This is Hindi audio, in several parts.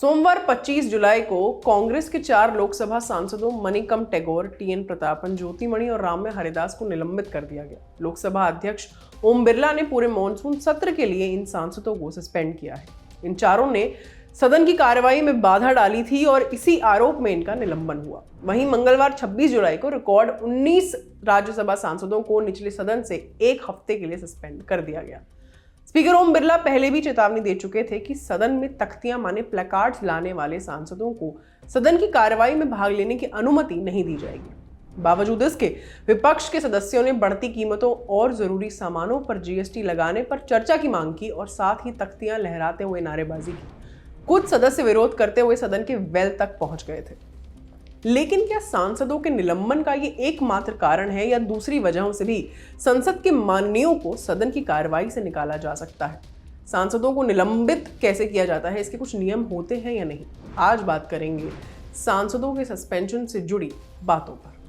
सोमवार 25 जुलाई को कांग्रेस के 4 लोकसभा सांसदों मणिकम टेगोर, टीएन प्रतापन, ज्योतिमणि और राम्य हरिदास को निलंबित कर दिया गया। लोकसभा अध्यक्ष ओम बिरला ने पूरे मॉनसून सत्र के लिए इन सांसदों को सस्पेंड किया है। इन चारों ने सदन की कार्यवाही में बाधा डाली थी और इसी आरोप में इनका निलंबन हुआ। वहीं मंगलवार 26 जुलाई को रिकॉर्ड 19 राज्यसभा सांसदों को निचले सदन से 1 हफ्ते के लिए सस्पेंड कर दिया गया। स्पीकर ओम बिरला पहले भी चेतावनी दे चुके थे कि सदन में तख्तियां माने प्लेकार्ड्स लाने वाले सांसदों को सदन की कार्यवाही में भाग लेने की अनुमति नहीं दी जाएगी। बावजूद इसके विपक्ष के सदस्यों ने बढ़ती कीमतों और जरूरी सामानों पर जीएसटी लगाने पर चर्चा की मांग की और साथ ही तख्तियां लहराते हुए नारेबाजी की। कुछ सदस्य विरोध करते हुए सदन के वेल तक पहुंच गए थे। लेकिन क्या सांसदों के निलंबन का ये एकमात्र कारण है या दूसरी वजहों से भी संसद के माननीयों को सदन की कार्यवाही से निकाला जा सकता है? सांसदों को निलंबित कैसे किया जाता है, इसके कुछ नियम होते हैं या नहीं? आज बात करेंगे सांसदों के सस्पेंशन से जुड़ी बातों पर।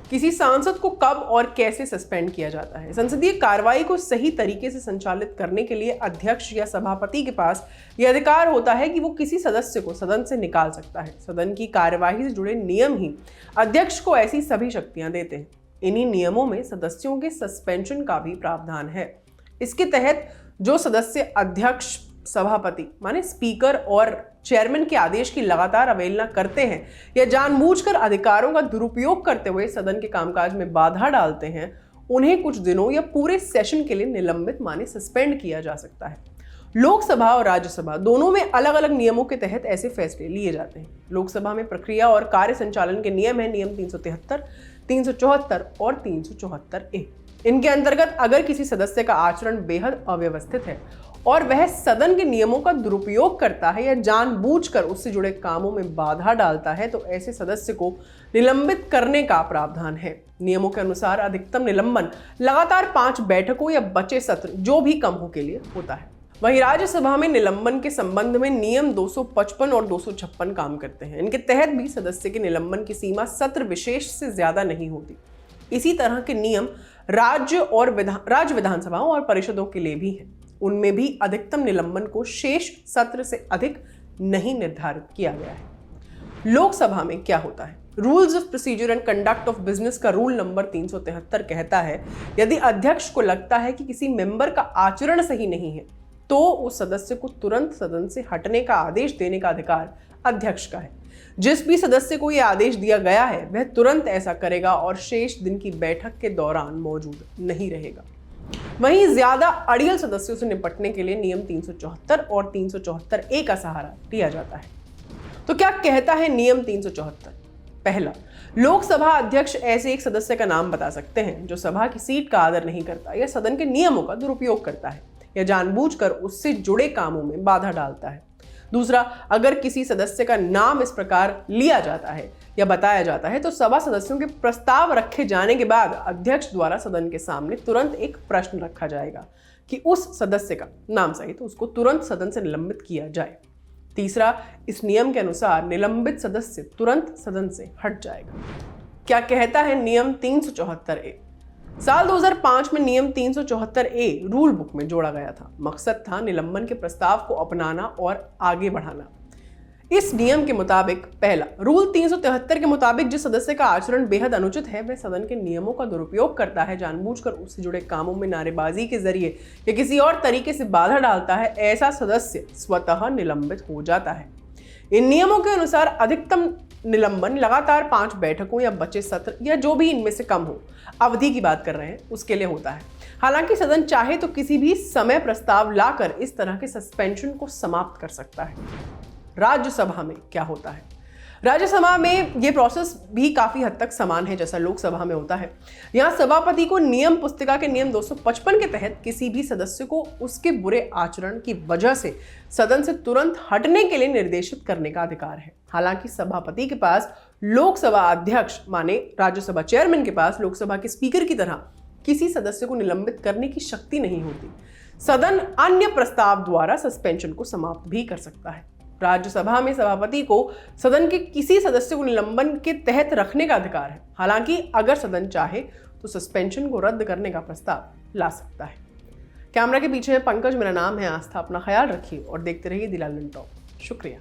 किसी सांसद को कब और कैसे सस्पेंड किया जाता है? संसदीय कार्रवाई को सही तरीके से संचालित करने के लिए अध्यक्ष या सभापति के पास यह अधिकार होता है कि वो किसी सदस्य को सदन से निकाल सकता है। सदन की कार्यवाही से जुड़े नियम ही अध्यक्ष को ऐसी सभी शक्तियां देते हैं। इन्हीं नियमों में सदस्यों के सस्पेंशन का भी प्रावधान है। इसके तहत जो सदस्य अध्यक्ष, सभापति माने स्पीकर और चेयरमैन के आदेश की लगातार अवहेलना करते हैं या जानबूझकर अधिकारों का दुरुपयोग करते हुए सदन के कामकाज में बाधा डालते हैं, उन्हें कुछ दिनों या पूरे सेशन के लिए निलंबित माने सस्पेंड किया जा सकता है। लोकसभा और राज्यसभा दोनों में अलग अलग नियमों के तहत ऐसे फैसले लिए जाते हैं। लोकसभा में प्रक्रिया और कार्य संचालन के नियम है नियम 373, 374 और 374A। इनके अंतर्गत अगर किसी सदस्य का आचरण बेहद अव्यवस्थित है और वह सदन के नियमों का दुरुपयोग करता है या जानबूझकर उससे जुड़े कामों में बाधा डालता है तो ऐसे सदस्य को निलंबित करने का प्रावधान है। नियमों के अनुसार अधिकतम निलंबन लगातार 5 बैठकों या बचे सत्र जो भी कम हो के लिए होता है। वहीं राज्यसभा में निलंबन के संबंध में नियम 255 और 256 काम करते हैं। इनके तहत भी सदस्य के निलंबन की सीमा सत्र विशेष से ज्यादा नहीं होती। इसी तरह के नियम राज्य विधानसभाओं और परिषदों के लिए भी हैं। उनमें भी अधिकतम निलंबन को शेष सत्र से अधिक नहीं निर्धारित किया गया है। लोकसभा में क्या होता है? Rules of procedure and conduct of business का रूल नंबर 373 कहता है, यदि अध्यक्ष को लगता है कि किसी मेंबर का आचरण सही नहीं है तो उस सदस्य को तुरंत सदन से हटने का आदेश देने का अधिकार अध्यक्ष का है। जिस भी सदस्य को यह आदेश दिया गया है वह तुरंत ऐसा करेगा और शेष दिन की बैठक के दौरान मौजूद नहीं रहेगा। वहीं ज्यादा अड़ियल सदस्यों से निपटने के लिए नियम 374 और 374A का सहारा लिया जाता है। तो क्या कहता है नियम 374? पहला, लोकसभा अध्यक्ष ऐसे एक सदस्य का नाम बता सकते हैं जो सभा की सीट का आदर नहीं करता या सदन के नियमों का दुरुपयोग करता है या जानबूझकर उससे जुड़े कामों में बाधा डालता है। दूसरा, अगर किसी सदस्य का नाम इस प्रकार लिया जाता है या बताया जाता है तो सभा सदस्यों के प्रस्ताव रखे जाने के बाद अध्यक्ष द्वारा सदन के सामने तुरंत एक प्रश्न रखा जाएगा कि उस सदस्य का नाम सहित उसको तुरंत सदन से निलंबित किया जाए। तीसरा, इस नियम के अनुसार निलंबित सदस्य तुरंत सदन से हट जाएगा। क्या कहता है नियम 374A? साल 2005 में नियम 374A रूल बुक में जोड़ा गया था। मकसद था निलंबन के प्रस्ताव को अपनाना और आगे बढ़ाना। इस नियम के मुताबिक, पहला, रूल 373 के मुताबिक जिस सदस्य का आचरण बेहद अनुचित है वह सदन के नियमों का दुरुपयोग करता है, जानबूझकर उससे जुड़े कामों में नारेबाजी के जरिए या किसी और तरीके से बाधा डालता है, ऐसा सदस्य स्वतः निलंबित हो जाता है। इन नियमों के अनुसार अधिकतम निलंबन लगातार 5 बैठकों या बचे सत्र या जो भी इनमें से कम हो, अवधि की बात कर रहे हैं, उसके लिए होता है। हालांकि सदन चाहे तो किसी भी समय प्रस्ताव लाकर इस तरह के सस्पेंशन को समाप्त कर सकता है। राज्यसभा में क्या होता है? राज्यसभा में यह प्रोसेस भी काफी हद तक समान है जैसा लोकसभा में होता है। यहाँ सभापति को नियम पुस्तिका के नियम 255 के तहत किसी भी सदस्य को उसके बुरे आचरण की वजह से सदन से तुरंत हटने के लिए निर्देशित करने का अधिकार है। हालांकि सभापति के पास लोकसभा अध्यक्ष माने राज्यसभा चेयरमैन के पास लोकसभा के स्पीकर की तरह किसी सदस्य को निलंबित करने की शक्ति नहीं होती। सदन अन्य प्रस्ताव द्वारा सस्पेंशन को समाप्त भी कर सकता है। राज्यसभा में सभापति को सदन के किसी सदस्य को निलंबन के तहत रखने का अधिकार है। हालांकि अगर सदन चाहे तो सस्पेंशन को रद्द करने का प्रस्ताव ला सकता है। कैमरा के पीछे है पंकज, मेरा नाम है आस्था। अपना ख्याल रखिए और देखते रहिए दी लालन टॉक। शुक्रिया।